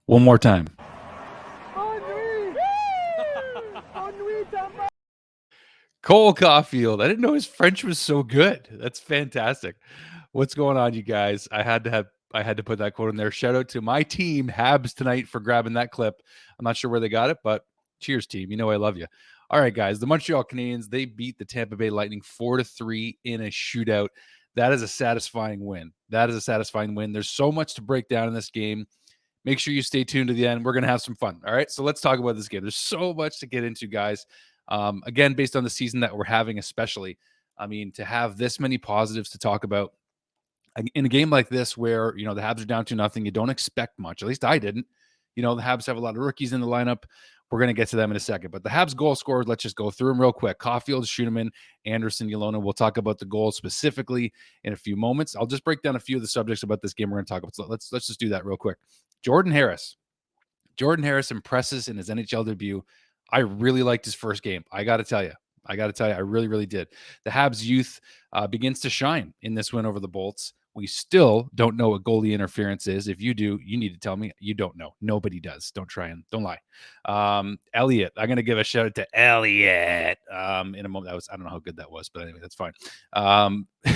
One more time. Cole Caufield. I didn't know his French was so good. That's fantastic. What's going on, you guys? I had to put that quote in there. Shout out to my team, Habs tonight, for grabbing that clip. I'm not sure where they got it, but cheers, team. You know I love you. All right, guys. The Montreal Canadiens, they beat the Tampa Bay Lightning 4-3 in a shootout. That is a satisfying win. There's so much to break down in this game. Make sure you stay tuned to the end. We're going to have some fun. All right, so let's talk about this game. There's so much to get into, guys. Again, based on the season that we're having, especially, I mean, to have this many positives to talk about in a game like this where, the Habs are down 2-0, you don't expect much. At least I didn't. The Habs have a lot of rookies in the lineup. We're going to get to them in a second. But the Habs goal scorers, let's just go through them real quick. Caufield, Schuenamen, Anderson, Ylonen. We'll talk about the goals specifically in a few moments. I'll just break down a few of the subjects about this game we're going to talk about. So let's just do that real quick. Jordan Harris. Jordan Harris impresses in his NHL debut. I really liked his first game. I got to tell you, I really, really did. The Habs youth begins to shine in this win over the Bolts. We still don't know what goalie interference is. If you do, you need to tell me. You don't know. Nobody does. Don't don't lie. Elliott, I'm going to give a shout out to Elliott in a moment. I don't know how good that was, but anyway, that's fine.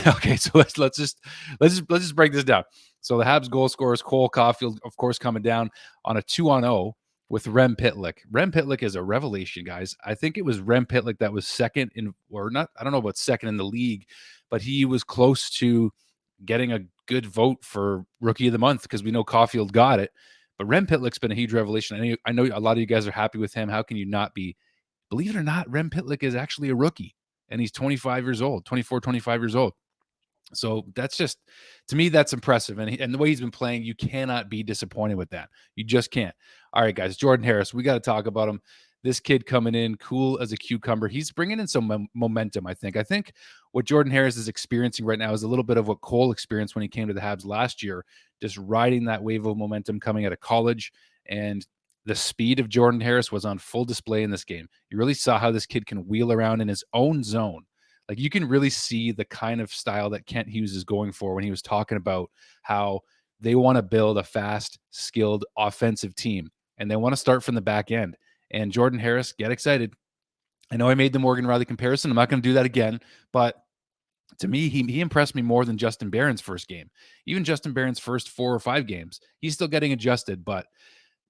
Okay, so let's just break this down. So the Habs goal scorers, Cole Caufield, of course, coming down on a 2-0 with Rem Pitlick. Rem Pitlick is a revelation, guys. I think it was Rem Pitlick that was second in, or not, I don't know about second in the league, but he was close to getting a good vote for Rookie of the Month because we know Caufield got it. But Rem Pitlick's been a huge revelation. I know a lot of you guys are happy with him. How can you not be? Believe it or not, Rem Pitlick is actually a rookie, and he's 25 years old, 24, 25 years old. So that's just, to me, that's impressive. And the way he's been playing, you cannot be disappointed with that. You just can't. All right, guys, Jordan Harris, we got to talk about him. This kid coming in cool as a cucumber. He's bringing in some momentum, I think. I think what Jordan Harris is experiencing right now is a little bit of what Cole experienced when he came to the Habs last year, just riding that wave of momentum coming out of college. And the speed of Jordan Harris was on full display in this game. You really saw how this kid can wheel around in his own zone. Like, you can really see the kind of style that Kent Hughes is going for when he was talking about how they want to build a fast, skilled offensive team, and they want to start from the back end. And Jordan Harris, get excited. I know I made the Morgan Riley comparison. I'm not going to do that again, but to me, he impressed me more than Justin Barron's first game. Even Justin Barron's first 4 or 5 games, he's still getting adjusted, but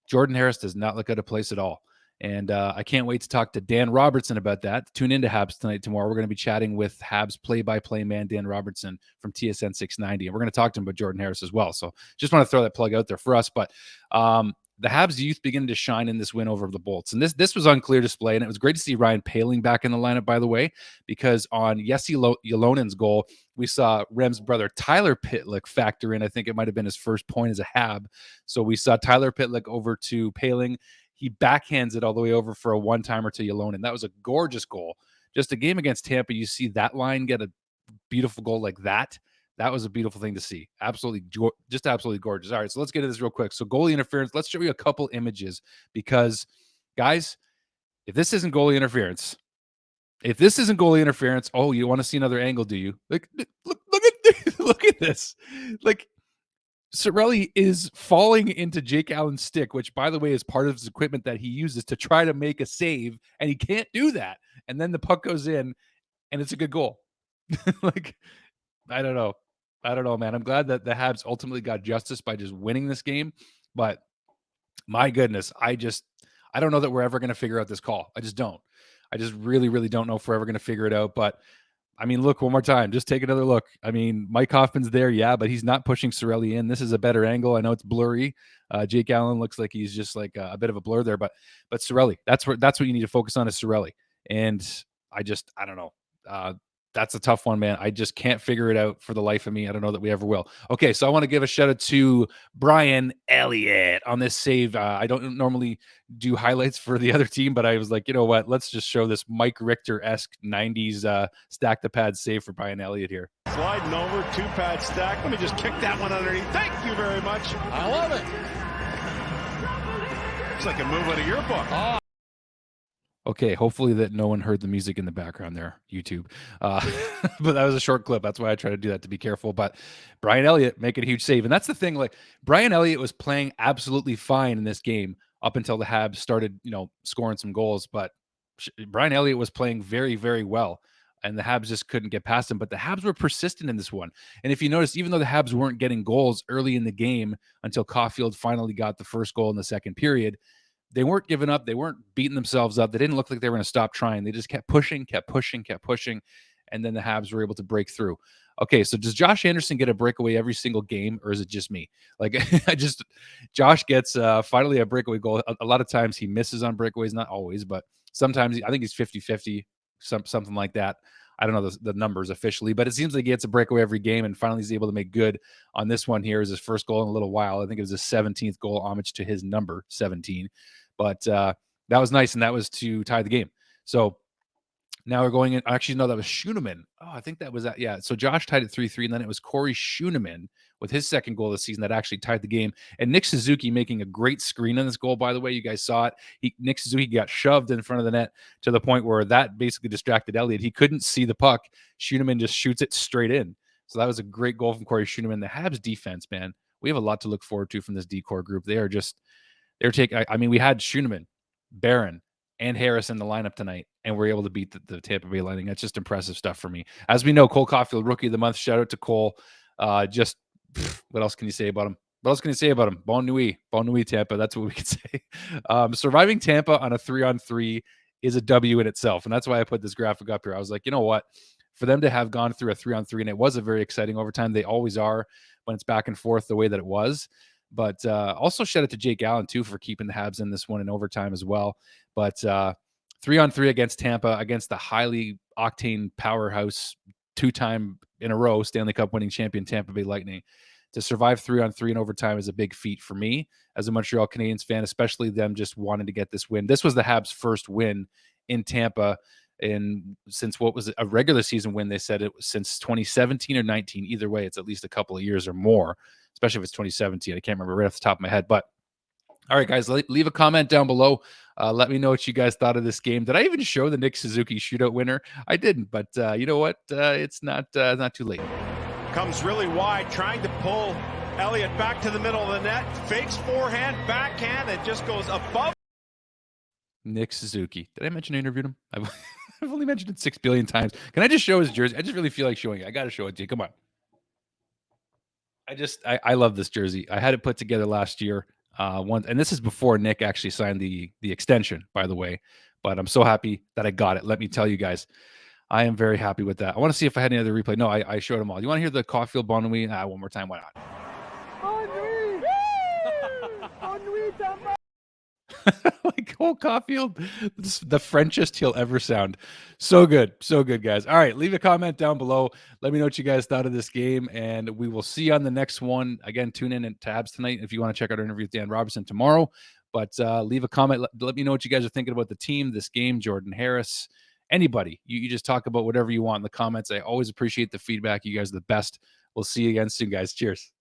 Jordan Harris does not look out of place at all. And I can't wait to talk to Dan Robertson about that. Tune into Habs Tonight tomorrow. We're going to be chatting with Habs play-by-play man Dan Robertson from TSN 690. And we're going to talk to him about Jordan Harris as well. So just want to throw that plug out there for us. But the Habs youth beginning to shine in this win over the Bolts. And this was on clear display. And it was great to see Ryan Poehling back in the lineup, by the way, because on Ylonen's goal, we saw Rem's brother Tyler Pitlick factor in. I think it might have been his first point as a Hab. So we saw Tyler Pitlick over to Poehling. He backhands it all the way over for a one-timer to Ylonen. That was a gorgeous goal. Just a game against Tampa, you see that line get a beautiful goal like that. That was a beautiful thing to see. Absolutely gorgeous. All right, so let's get into this real quick. So goalie interference, let's show you a couple images because, guys, if this isn't goalie interference, oh, you want to see another angle, do you? Like, look at this. Like, Cirelli is falling into Jake Allen's stick, which, by the way, is part of his equipment that he uses to try to make a save, and he can't do that. And then the puck goes in, and it's a good goal. Like, I don't know, man. I'm glad that the Habs ultimately got justice by just winning this game, but my goodness, I don't know that we're ever going to figure out this call. I just don't. I just really, really don't know if we're ever going to figure it out, but I mean, look one more time. Just take another look. I mean, Mike Hoffman's there, yeah, but he's not pushing Cirelli in. This is a better angle. I know it's blurry. Jake Allen looks like he's just like a bit of a blur there, but Cirelli, that's what you need to focus on is Cirelli. And I don't know. That's a tough one, man. I just can't figure it out for the life of me. I don't know that we ever will. Okay, so I want to give a shout out to Brian Elliott on this save. I don't normally do highlights for the other team, but I was like, you know what? Let's just show this Mike Richter-esque 90s stack the pad save for Brian Elliott here. Sliding over, 2-pad stack. Let me just kick that one underneath. Thank you very much. I love it. Looks like a move out of your book. Okay, hopefully that no one heard the music in the background there, YouTube. Uh, but that was a short clip. That's why I try to do that to be careful. But Brian Elliott making a huge save. And that's the thing, like Brian Elliott was playing absolutely fine in this game up until the Habs started, scoring some goals. But Brian Elliott was playing very, very well. And the Habs just couldn't get past him. But the Habs were persistent in this one. And if you notice, even though the Habs weren't getting goals early in the game until Caufield finally got the first goal in the second period, they weren't giving up. They weren't beating themselves up. They didn't look like they were going to stop trying. They just kept pushing, kept pushing, kept pushing. And then the Habs were able to break through. Okay, so does Josh Anderson get a breakaway every single game, or is it just me? Like, Josh gets finally a breakaway goal. A lot of times he misses on breakaways, not always, but sometimes I think he's 50-50, something like that. I don't know the numbers officially, but it seems like he gets a breakaway every game, and finally he's able to make good on this one here. Is his first goal in a little while. I think it was his 17th goal, homage to his number 17. But that was nice, and that was to tie the game. So now we're going in. Actually, no, that was Schuenamen. Oh, I think that was that. Yeah. So Josh tied it 3-3, and then it was Corey Schuenamen with his second goal of the season that actually tied the game. And Nick Suzuki making a great screen on this goal, by the way. You guys saw it. Nick Suzuki got shoved in front of the net to the point where that basically distracted Elliott. He couldn't see the puck. Schuenamen just shoots it straight in. So that was a great goal from Corey Schuenamen. The Habs defense, man, we have a lot to look forward to from this D-core group. They're taking, I mean, we had Schuenamen, Barron, and Harris in the lineup tonight, and we're able to beat the Tampa Bay Lightning. That's just impressive stuff for me. As we know, Cole Caufield, Rookie of the Month. Shout out to Cole. What else can you say about him? What else can you say about him? Bon nuit, Tampa. That's what we can say. Surviving Tampa on a 3-on-3 is a W in itself, and that's why I put this graphic up here. I was like, you know what? For them to have gone through a 3-on-3, and it was a very exciting overtime. They always are when it's back and forth the way that it was. But also shout out to Jake Allen, too, for keeping the Habs in this one in overtime as well. But 3-on-3 against Tampa, against the highly octane powerhouse, 2-time in a row Stanley Cup winning champion Tampa Bay Lightning. To survive 3-on-3 in overtime is a big feat for me as a Montreal Canadiens fan, especially them just wanting to get this win. This was the Habs' first win in Tampa since what was a regular season win. They said it was since 2017 or 19. Either way, it's at least a couple of years or more, especially if it's 2017. I can't remember right off the top of my head. But all right, guys, leave a comment down below. Let me know what you guys thought of this game. Did I even show the Nick Suzuki shootout winner? I didn't, but you know what? It's not too late. Comes really wide, trying to pull Elliott back to the middle of the net. Fakes forehand, backhand, it just goes above. Nick Suzuki. Did I mention I interviewed him? I've only mentioned it 6 billion times. Can I just show his jersey? I just really feel like showing it. I got to show it to you. Come on. I love this jersey. I had it put together last year. And this is before Nick actually signed the extension, by the way. But I'm so happy that I got it. Let me tell you guys, I am very happy with that. I want to see if I had any other replay. No, I showed them all. You want to hear the Caufield Bon Nuit? One more time. Why not? Like Cole Caufield, the Frenchest he'll ever sound. So good, guys. All right, leave a comment down below. Let me know what you guys thought of this game, and we will see you on the next one. Again, tune in at Tabs tonight if you want to check out our interview with Dan Robertson tomorrow. But leave a comment. Let me know what you guys are thinking about the team, this game, Jordan Harris, anybody. You just talk about whatever you want in the comments. I always appreciate the feedback. You guys are the best. We'll see you again soon, guys. Cheers.